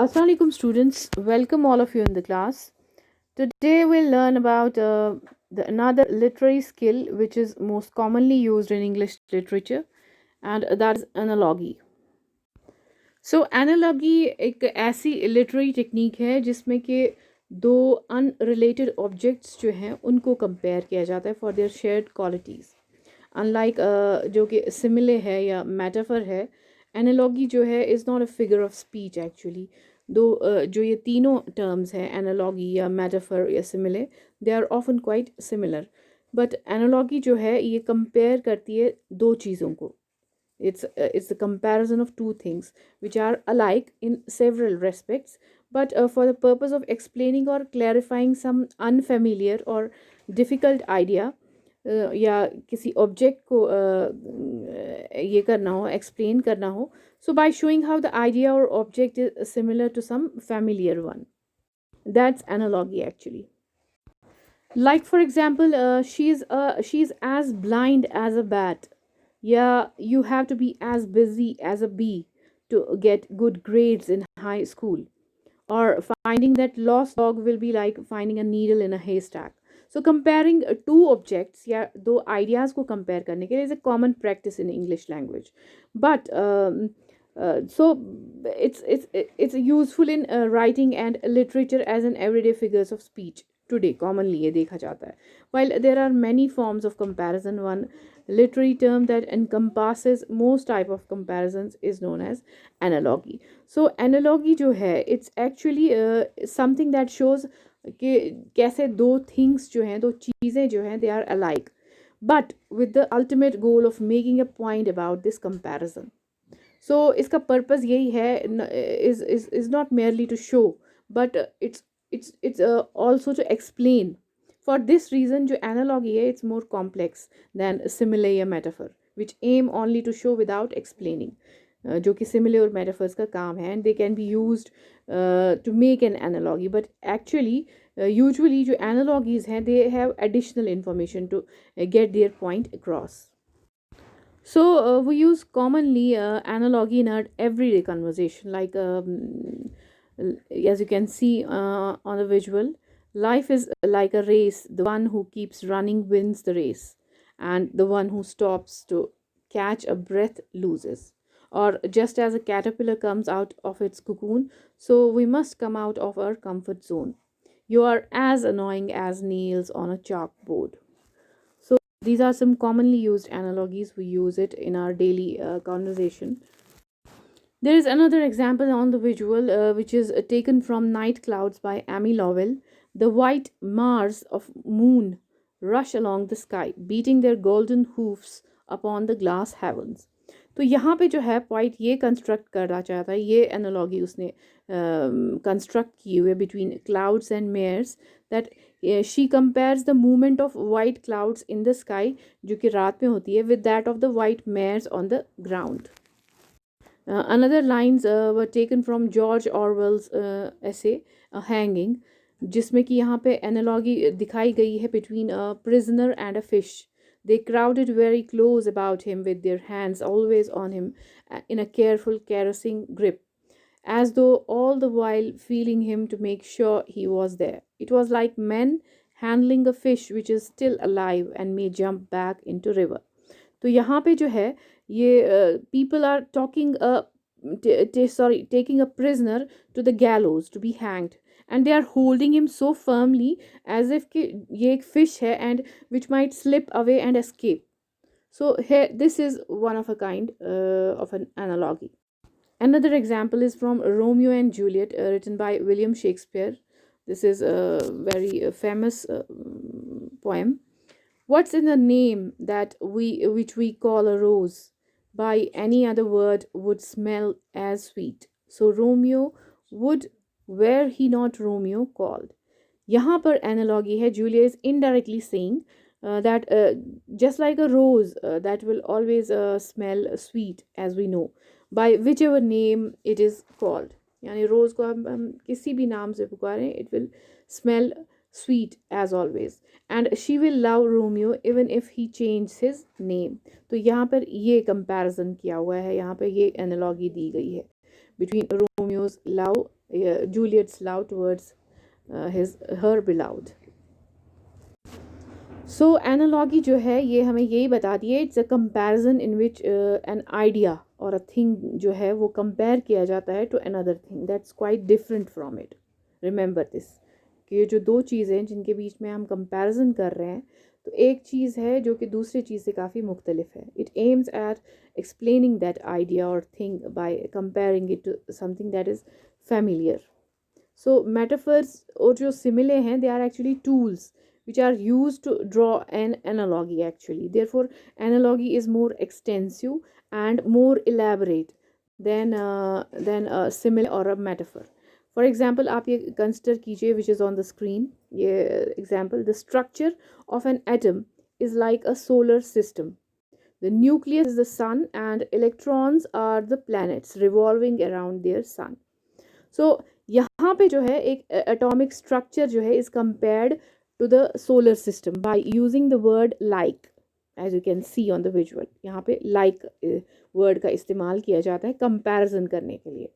Assalamualaikum students, welcome all of you in the class. Today we'll learn about another literary skill which is most commonly used in English literature, and that is analogy. So analogy एक ऐसी literary technique है जिसमें कि दो unrelated objects जो हैं उनको compare किया जाता है for their shared qualities. Unlike जो कि simile है या metaphor है, analogy जो है is not a figure of speech actually. दो जो ये तीनों terms हैं analogy या metaphor या simile, they are often quite similar. But analogy जो है ये compare करती है दो चीज़ों को. It's the comparison of two things which are alike in several respects, but for the purpose of explaining or clarifying some unfamiliar or difficult idea, या किसी ऑब्जेक्ट को ये करना हो एक्सप्लेन करना हो, so by showing how the idea or object is similar to some familiar one, that's analogy actually. Like for example, she's as blind as a bat. Yeah, you have to be as busy as a bee to get good grades in high school. Or finding that lost dog will be like finding a needle in a haystack. So comparing two objects, yeah, दो ideas को compare करने के लिए is a common practice in English language. But so it's useful in writing and literature as an everyday figures of speech. Today commonly ये देखा जाता है. While there are many forms of comparison, one literary term that encompasses most type of comparisons is known as analogy. So analogy जो है it's actually something that shows कि कैसे दो things जो हैं दो चीज़ें जो हैं they are alike, but with the ultimate goal of making a point about this comparison. So इसका पर्पस यही है is not merely to show, but it's also to explain. For this reason जो analogy है it's more complex than simile या metaphor, which aim only to show without explaining. जो कि simile और metaphors का काम है, and they can be used to make an analogy, but actually usually जो analogies हैं they have additional information to get their point across. So we use commonly analogy in our everyday conversation, like as you can see on the visual, life is like a race. The one who keeps running wins the race, and the one who stops to catch a breath loses. Or just as a caterpillar comes out of its cocoon, so we must come out of our comfort zone. You are as annoying as nails on a chalkboard. So these are some commonly used analogies. We use it in our daily conversation. There is another example on the visual, which is taken from Night Clouds by Amy Lowell. The white Mars of moon rush along the sky, beating their golden hoofs upon the glass heavens. तो यहाँ पे जो है point ये construct करना चाहता है, ये एनालॉगी उसने कंस्ट्रक्ट की हुई है between clouds and mares, that she compares the movement of white clouds in the sky जो कि रात में होती है with that of the white mares on the ground. Another lines were taken from George Orwell's essay Hanging, जिसमें कि यहाँ पे एनालॉगी दिखाई गई है between a prisoner and a fish. They crowded very close about him with their hands always on him in a careful caressing grip, as though all the while feeling him to make sure he was there. It was like men handling a fish which is still alive and may jump back into river. तो यहाँ पे जो है ये people are talking sorry taking a prisoner to the gallows to be hanged, and they are holding him so firmly as if कि ये एक fish है and which might slip away and escape. So here this is one of a kind of an analogy. Another example is from Romeo and Juliet, written by William Shakespeare. This is a very famous poem. What's in the name that which we call a rose? By any other word would smell as sweet. So Romeo would, were he not Romeo called. यहाँ पर analogy है. Julia is indirectly saying that just like a rose that will always smell sweet, as we know, by whichever name it is called. यानी रोज़ को हम किसी भी नाम से पुकारें, it will smell sweet as always, and she will love Romeo even if he changes his name. तो यहाँ पर ये comparison किया हुआ है, यहाँ पर ये analogy दी गई है. between Juliet's love towards her beloved. सो एनालॉगी जो है ये हमें यही बताती है, it's a comparison in which an idea और अ थिंग जो है वो कंपेयर किया जाता है to another thing that's quite different from it. Remember this कि ये जो दो चीज़ें हैं जिनके बीच में हम कंपैरिजन कर रहे हैं, तो एक चीज़ है जो कि दूसरी चीज़ से काफ़ी मुख्तलिफ है. It aims at explaining that idea और thing by comparing it to something that is familiar. So metaphors or जो simile हैं, they are actually tools which are used to draw an analogy actually. Therefore, analogy is more extensive and more elaborate than a simile or a metaphor. For example, आप ये consider कीजिए which is on the screen. ये example, the structure of an atom is like a solar system. The nucleus is the sun and electrons are the planets revolving around their sun. सो यहाँ पे जो है एक atomic structure जो है is compared to the solar system by using the word like. As you can see on the visual, यहाँ पे like word का इस्तेमाल किया जाता है कंपैरिजन करने के लिए.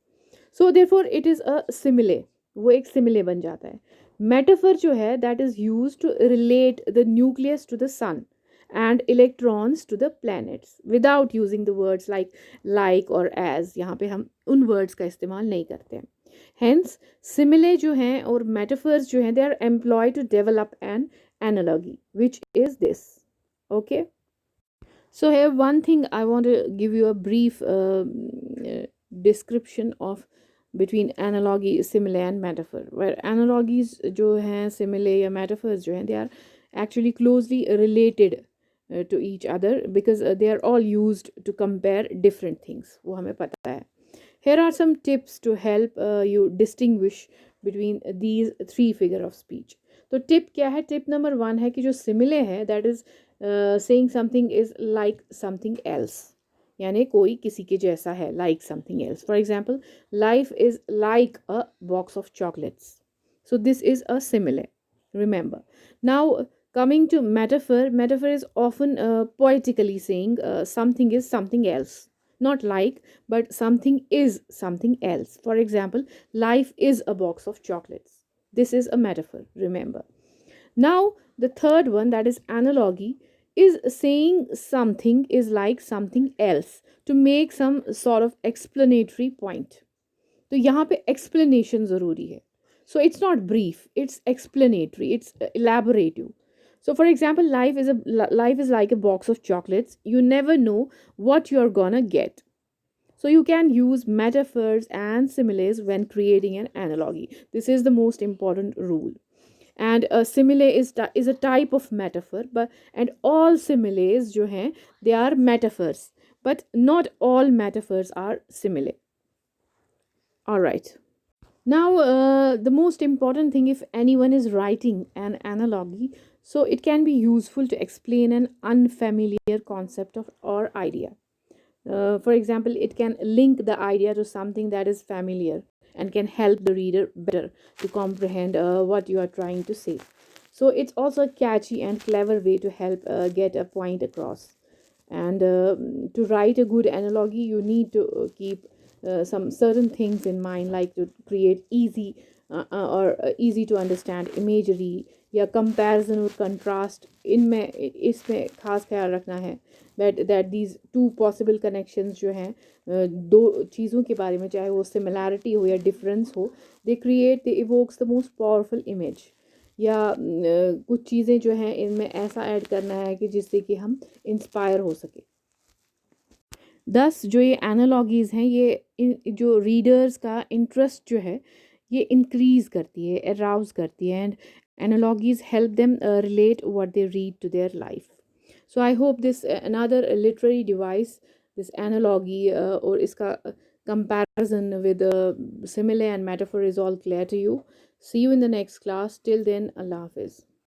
So therefore it is a simile, वो एक सिमिले बन जाता है. मेटाफर जो है that is use to relate the nucleus to the sun and electrons to the planets without using the words like और एज. यहाँ पे हम उन वर्ड्स का इस्तेमाल नहीं करते हैं. Hence, simile जो हैं और metaphors जो हैं, they are employed to develop an analogy, which is this. Okay. So here one thing I want to give you a brief description of between analogy, simile and metaphor. Where analogies जो हैं, simile या metaphors जो हैं, they are actually closely related to each other because they are all used to compare different things. वो हमें पता है. Here are some tips to help you distinguish between these three figure of speech. तो tip क्या है? Tip number 1 है कि जो simile है that is saying something is like something else, यानी कोई किसी के जैसा है, like something else. For example, life is like a box of chocolates. So this is a simile. Remember. Now coming to metaphor, metaphor is often poetically saying something is something else. Not like, but something is something else. For example, life is a box of chocolates. This is a metaphor, remember. Now, the third one, that is analogy, is saying something is like something else to make some sort of explanatory point. तो यहाँ पे explanation ज़रूरी है. So it's not brief, it's explanatory, it's elaborative. So for example, life is like a box of chocolates. You never know what you're gonna get. So you can use metaphors and similes when creating an analogy. This is the most important rule. And a simile is a type of metaphor, but and all similes जो हैं, they are metaphors, but not all metaphors are simile. All right. Now, the most important thing, if anyone is writing an analogy, so it can be useful to explain an unfamiliar concept of or idea. For example, it can link the idea to something that is familiar and can help the reader better to comprehend what you are trying to say. So it's also a catchy and clever way to help get a point across. And to write a good analogy, you need to keep some certain things in mind, like to create easy to understand imagery या comparison और contrast. इनमें इसमें खास ख्याल रखना है that these two possible connections जो हैं दो चीज़ों के बारे में, चाहे वो similarity हो या difference हो, they evokes the most powerful image. या कुछ चीज़ें जो हैं इनमें ऐसा ऐड करना है कि जिससे कि हम इंस्पायर हो सके. दस जो ये एनालॉगीज़ हैं, ये जो रीडर्स का इंटरेस्ट जो है ये इंक्रीज़ करती है, अराउज करती है. And analogies help them relate what they read to their life. So I hope this another literary device, this analogy और इसका comparison with simile and metaphor is all clear to you. See you in the next class. Till then, Allah Hafiz.